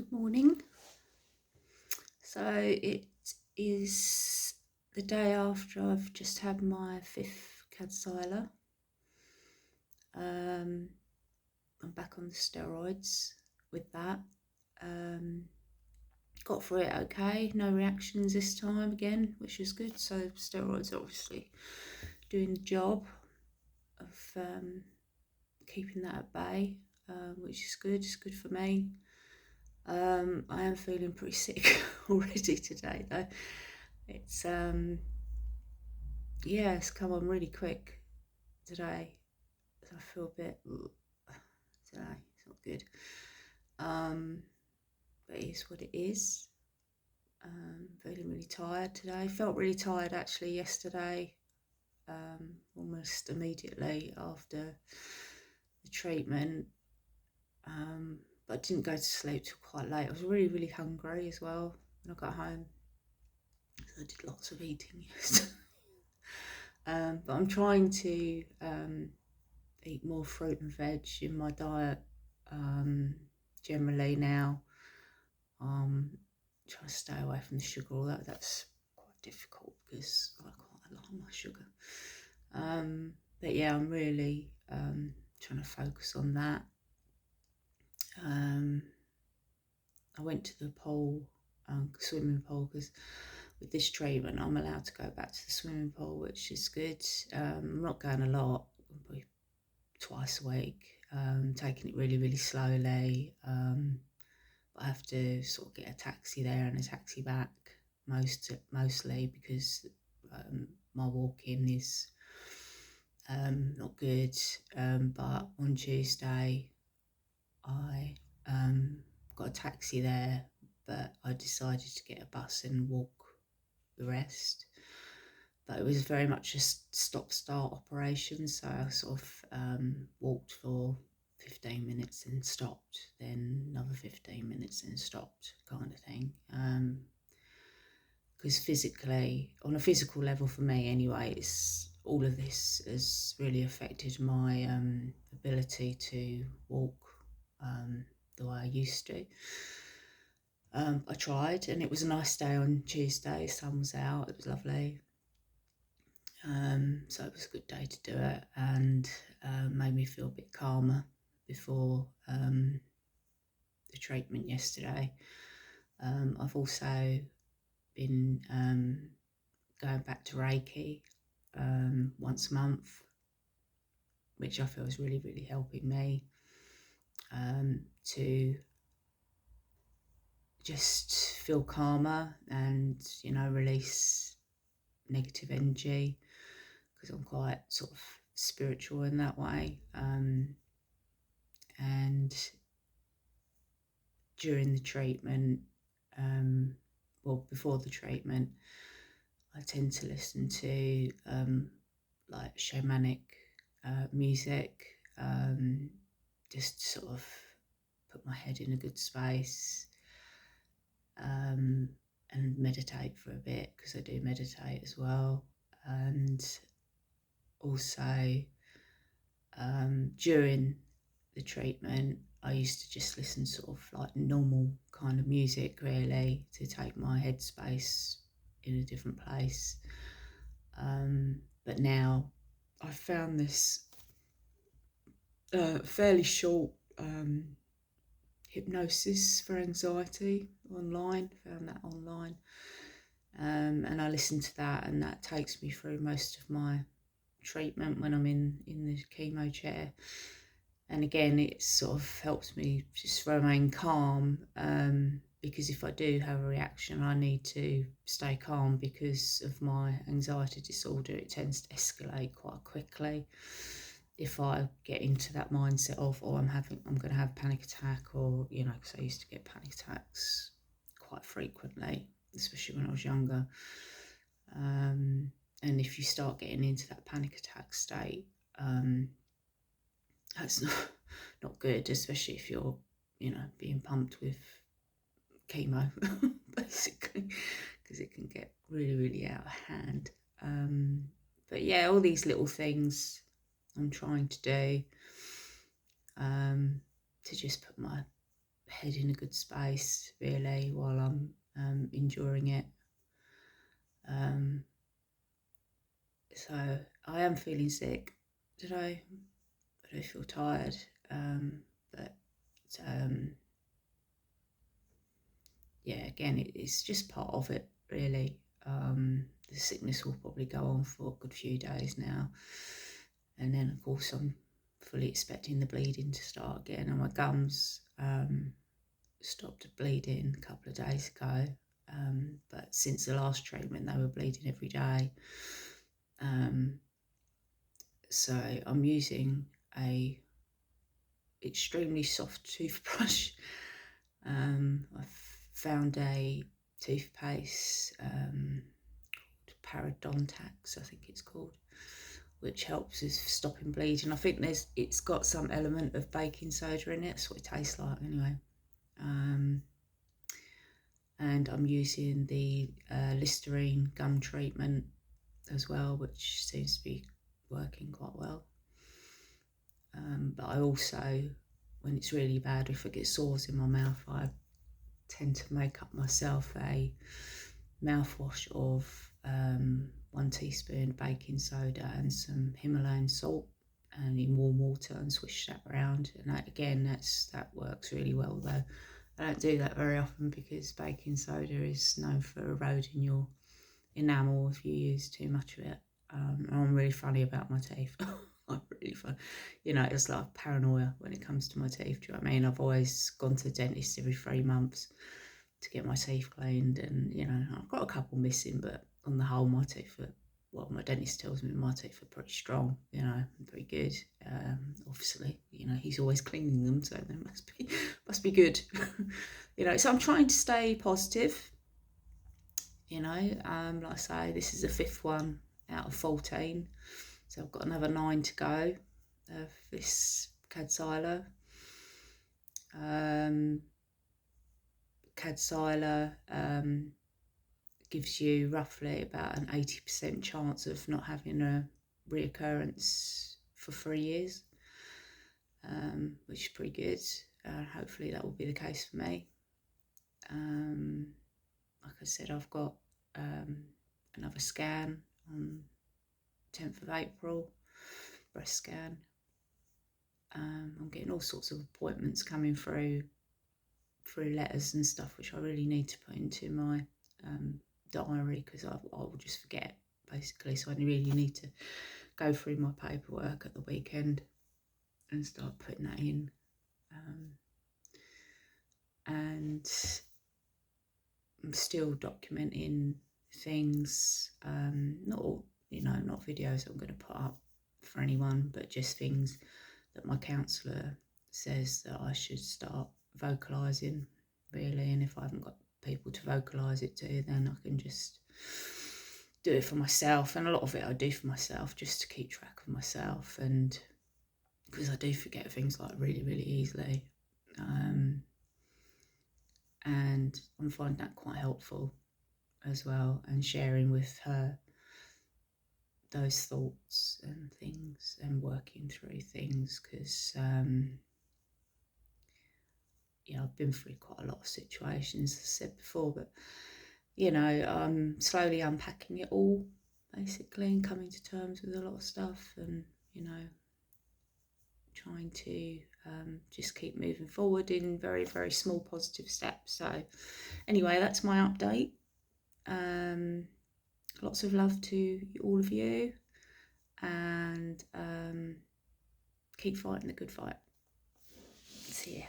Good morning. So it is the day after I've just had my 5th Kadcyla. I'm back on the steroids with that. Got through it okay, no reactions this time again, which is good. So steroids are obviously doing the job of keeping that at bay, which is good. It's good for me. I am feeling pretty sick already today though. It's it's come on really quick today. So I feel a bit today. It's not good. But it is what it is. Feeling really tired today. Felt really tired actually yesterday. Almost immediately after the treatment. But I didn't go to sleep till quite late. I was really, really hungry as well when I got home. So I did lots of eating yesterday. But I'm trying to eat more fruit and veg in my diet generally now. Trying to stay away from the sugar, although that's quite difficult because I quite like my sugar. But yeah, I'm really trying to focus on that. I went to the pool, swimming pool, because with this treatment I'm allowed to go back to the swimming pool, which is good. I'm not going a lot, probably twice a week, taking it really, really slowly. But I have to sort of get a taxi there and a taxi back mostly because my walking is not good. But on Tuesday I got a taxi there, but I decided to get a bus and walk the rest. But it was very much a stop-start operation, so I sort of walked for 15 minutes and stopped, then another 15 minutes and stopped, kind of thing. Because physically, on a physical level for me anyway, all of this has really affected my ability to walk the way I used to. I tried, and it was a nice day on Tuesday. The sun was out, it was lovely. So it was a good day to do it, and made me feel a bit calmer before the treatment yesterday. I've also been going back to Reiki once a month, which I feel is really, really helping me to just feel calmer and, release negative energy, because I'm quite sort of spiritual in that way. And during the treatment, before the treatment, I tend to listen to like shamanic music, just to sort of put my head in a good space, and meditate for a bit, because I do meditate as well. And also during the treatment, I used to just listen sort of like normal kind of music, really, to take my headspace in a different place. But now I've found this fairly short hypnosis for anxiety online. Found that online, and I listen to that, and that takes me through most of my treatment when I'm in the chemo chair. And again, it sort of helps me just remain calm, because if I do have a reaction, I need to stay calm because of my anxiety disorder. It tends to escalate quite quickly if I get into that mindset of, I'm going to have a panic attack, or, because I used to get panic attacks quite frequently, especially when I was younger. And if you start getting into that panic attack state, that's not good, especially if you're, being pumped with chemo, basically, because it can get really, really out of hand. But yeah, all these little things I'm trying to do to just put my head in a good space, really, while I'm enduring it. So I am feeling sick today. I do feel tired, but yeah, again, it's just part of it, really. The sickness will probably go on for a good few days now, and then of course I'm fully expecting the bleeding to start again, and my gums stopped bleeding a couple of days ago, but since the last treatment they were bleeding every day. So I'm using a extremely soft toothbrush. I've found a toothpaste called Parodontax, I think it's called, which helps with stopping bleeding. I think it's got some element of baking soda in it. That's what it tastes like anyway. And I'm using the Listerine gum treatment as well, which seems to be working quite well. But I also, when it's really bad, if I get sores in my mouth, I tend to make up myself a mouthwash of 1 teaspoon baking soda and some Himalayan salt, and in warm water, and swish that around. And that, again, that works really well, though I don't do that very often because baking soda is known for eroding your enamel if you use too much of it. I'm really funny about my teeth. I'm really fun. It's like paranoia when it comes to my teeth. Do you know what I mean? I've always gone to the dentist every 3 months to get my teeth cleaned, and I've got a couple missing, but on the whole, my teeth are, well, my dentist tells me my teeth are pretty strong, pretty good. Obviously, he's always cleaning them, so they must be good. So I'm trying to stay positive. Like I say, this is the 5th one out of 14, so I've got another 9 to go of this Kadcyla. Kadcyla gives you roughly about an 80% chance of not having a reoccurrence for 3 years, which is pretty good. Hopefully that will be the case for me. Like I said, I've got another scan on 10th of April, breast scan. I'm getting all sorts of appointments coming through letters and stuff, which I really need to put into my diary, because I will just forget, basically. So I really need to go through my paperwork at the weekend and start putting that in. And I'm still documenting things, not all, not videos I'm going to put up for anyone, but just things that my counsellor says that I should start vocalising, really. And if I haven't got people to vocalise it to, then I can just do it for myself. And a lot of it I do for myself, just to keep track of myself, and because I do forget things like really, really easily. And I'm finding that quite helpful as well, and sharing with her those thoughts and things, and working through things, because I've been through quite a lot of situations, as I said before, but I'm slowly unpacking it all, basically, and coming to terms with a lot of stuff, and trying to just keep moving forward in very, very small positive steps. So anyway, that's my update. Lots of love to all of you, and keep fighting the good fight. See ya.